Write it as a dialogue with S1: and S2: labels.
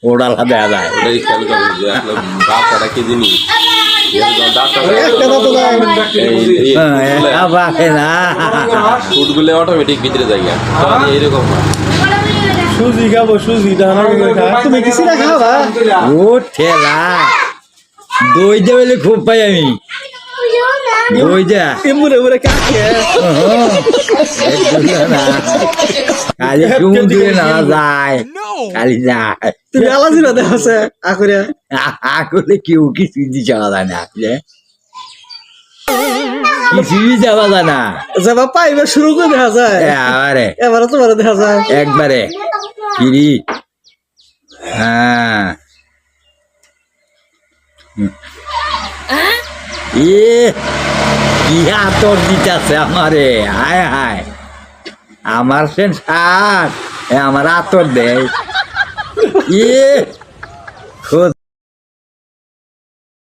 S1: ওড়ালা দেয়া যায়
S2: ওটাই খেয়াল করেন যে আসলে দাঁতটা কি জিনিস ফুটগুলো অটোমেটিক ভিতরে যায় এইরকম
S3: সুজি খাবো সুজি তুমি কি সিরা খাওয়া
S1: ও ঠেলা দই দেবেলে খুব পাই আমি দই যা
S3: এমুরে মুরে কাকে
S1: খালি সমুদ্রে না যায় খালি যায়
S3: তুমি আলাজি না দেখাছে আকরে
S1: আকলে কেউ কিছুই যাওয়া যায় না কিছুই যাওয়া যায় না
S3: যাবা পাইবে শুরু করে দেখা যায়
S1: আরে
S3: এবারে তোমার দেখা যায়
S1: একবারে কিরি হ্যাঁ এ কি আতর দিতেছে আমারে হায় হায় আমার সেন সার আমার আতর দেয় এ